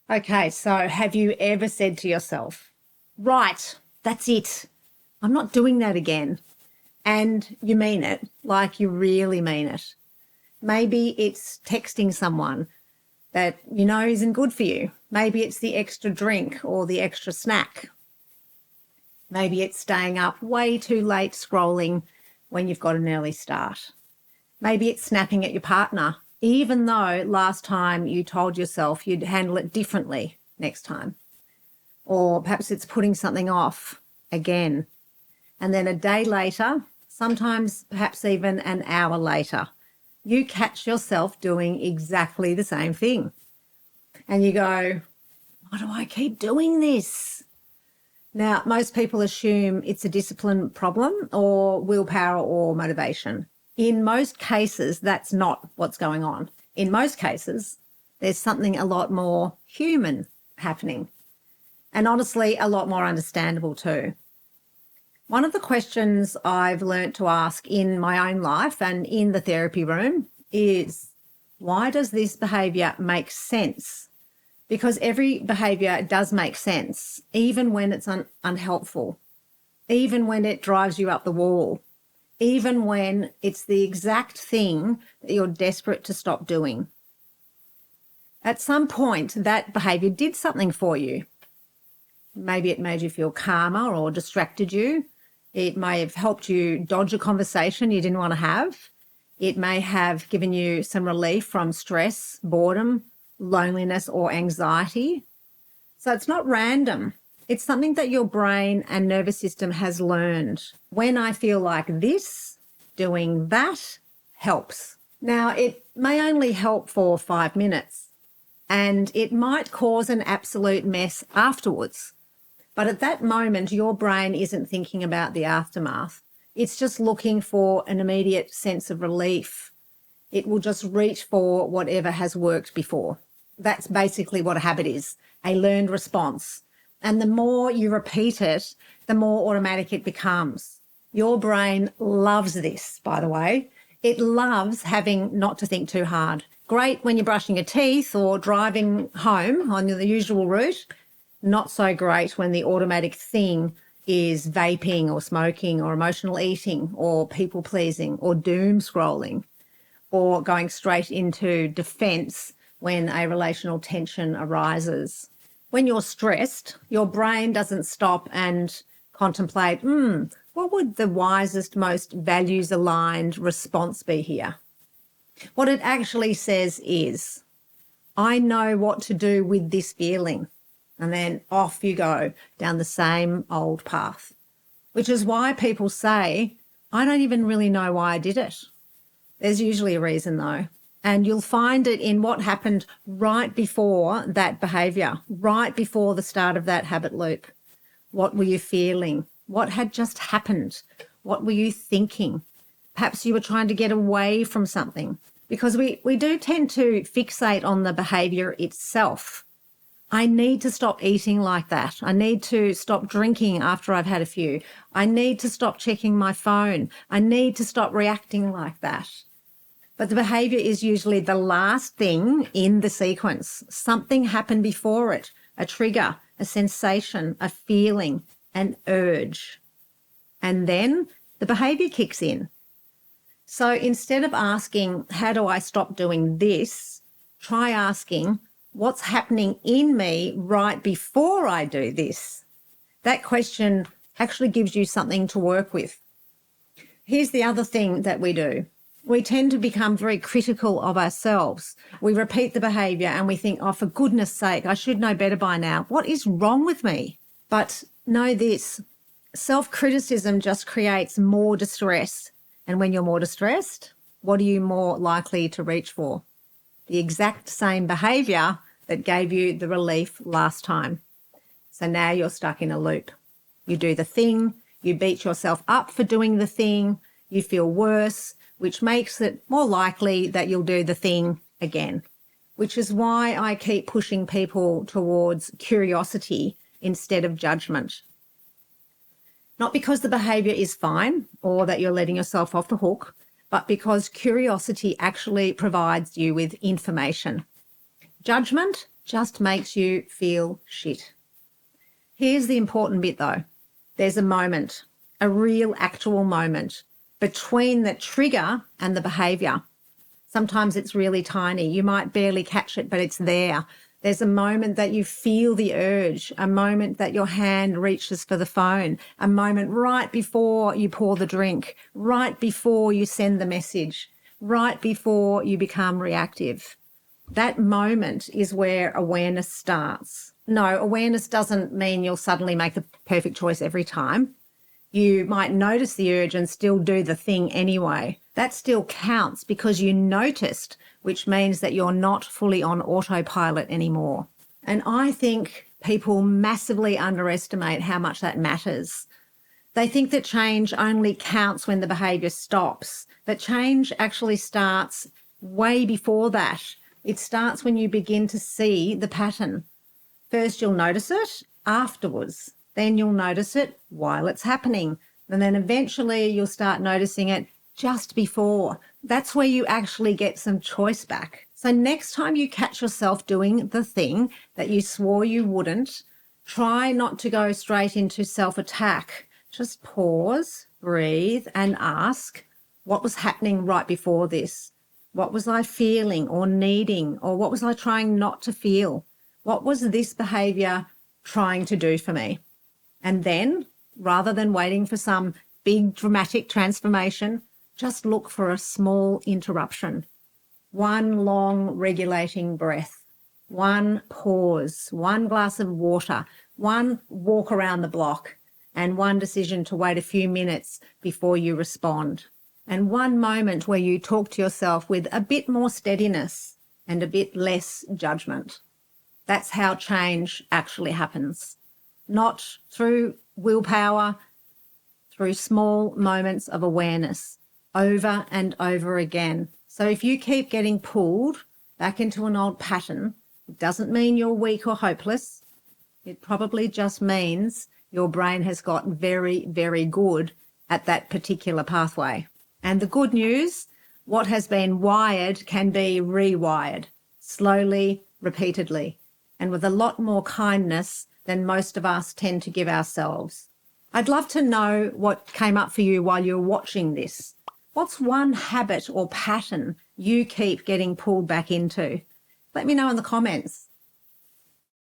Okay, so have you ever said to yourself, right, that's it. I'm not doing that again. And you mean it, like you really mean it. Maybe it's texting someone that you know isn't good for you. Maybe it's the extra drink or the extra snack. Maybe it's staying up way too late scrolling when you've got an early start. Maybe it's snapping at your partner, even though last time you told yourself you'd handle it differently next time. Or perhaps it's putting something off again. And then a day later, sometimes perhaps even an hour later, you catch yourself doing exactly the same thing. And you go, why do I keep doing this? Now, most people assume it's a discipline problem or willpower or motivation. In most cases, that's not what's going on. In most cases, there's something a lot more human happening, and honestly, a lot more understandable too. One of the questions I've learnt to ask in my own life and in the therapy room is, why does this behaviour make sense? Because every behaviour does make sense, even when it's unhelpful, even when it drives you up the wall, even when it's the exact thing that you're desperate to stop doing. At some point, that behaviour did something for you. Maybe it made you feel calmer or distracted you. It may have helped you dodge a conversation you didn't want to have. It may have given you some relief from stress, boredom, loneliness, or anxiety. So it's not random. It's something that your brain and nervous system has learned. When I feel like this, doing that helps. Now, it may only help for 5 minutes, and it might cause an absolute mess afterwards. But at that moment, your brain isn't thinking about the aftermath. It's just looking for an immediate sense of relief. It will just reach for whatever has worked before. That's basically what a habit is, a learned response. And the more you repeat it, the more automatic it becomes. Your brain loves this, by the way. It loves having not to think too hard. Great when you're brushing your teeth or driving home on the usual route. Not so great when the automatic thing is vaping or smoking or emotional eating or people pleasing or doom scrolling or going straight into defense when a relational tension arises. When you're stressed, your brain doesn't stop and contemplate, what would the wisest, most values-aligned response be here? What it actually says is, I know what to do with this feeling. And then off you go down the same old path, which is why people say, I don't even really know why I did it. There's usually a reason though. And you'll find it in what happened right before that behaviour, right before the start of that habit loop. What were you feeling? What had just happened? What were you thinking? Perhaps you were trying to get away from something, because we do tend to fixate on the behaviour itself. I need to stop eating like that. I need to stop drinking after I've had a few. I need to stop checking my phone. I need to stop reacting like that. But the behaviour is usually the last thing in the sequence. Something happened before it, a trigger, a sensation, a feeling, an urge. And then the behaviour kicks in. So instead of asking, how do I stop doing this, try asking, what's happening in me right before I do this? That question actually gives you something to work with. Here's the other thing that we do. We tend to become very critical of ourselves. We repeat the behaviour and we think, oh, for goodness sake, I should know better by now. What is wrong with me? But know this, self-criticism just creates more distress. And when you're more distressed, what are you more likely to reach for? The exact same behaviour that gave you the relief last time. So now you're stuck in a loop. You do the thing, you beat yourself up for doing the thing, you feel worse, which makes it more likely that you'll do the thing again, which is why I keep pushing people towards curiosity instead of judgment. Not because the behaviour is fine or that you're letting yourself off the hook, but because curiosity actually provides you with information. Judgment just makes you feel shit. Here's the important bit though. There's a moment, a real actual moment between the trigger and the behaviour. Sometimes it's really tiny. You might barely catch it, but it's there. There's a moment that you feel the urge, a moment that your hand reaches for the phone, a moment right before you pour the drink, right before you send the message, right before you become reactive. That moment is where awareness starts. No, awareness doesn't mean you'll suddenly make the perfect choice every time. You might notice the urge and still do the thing anyway. That still counts because you noticed, which means that you're not fully on autopilot anymore. And I think people massively underestimate how much that matters. They think that change only counts when the behaviour stops, but change actually starts way before that. It starts when you begin to see the pattern. First, you'll notice it afterwards. Then you'll notice it while it's happening. And then eventually you'll start noticing it just before. That's where you actually get some choice back. So next time you catch yourself doing the thing that you swore you wouldn't, try not to go straight into self-attack. Just pause, breathe, and ask, what was happening right before this? What was I feeling or needing, or what was I trying not to feel? What was this behaviour trying to do for me? And then, rather than waiting for some big dramatic transformation, just look for a small interruption. One long regulating breath, one pause, one glass of water, one walk around the block, and one decision to wait a few minutes before you respond. And one moment where you talk to yourself with a bit more steadiness and a bit less judgment. That's how change actually happens. Not through willpower, through small moments of awareness, over and over again. So if you keep getting pulled back into an old pattern, it doesn't mean you're weak or hopeless. It probably just means your brain has got very, very good at that particular pathway. And the good news, what has been wired can be rewired, slowly, repeatedly, and with a lot more kindness than most of us tend to give ourselves. I'd love to know what came up for you while you're watching this. What's one habit or pattern you keep getting pulled back into? Let me know in the comments.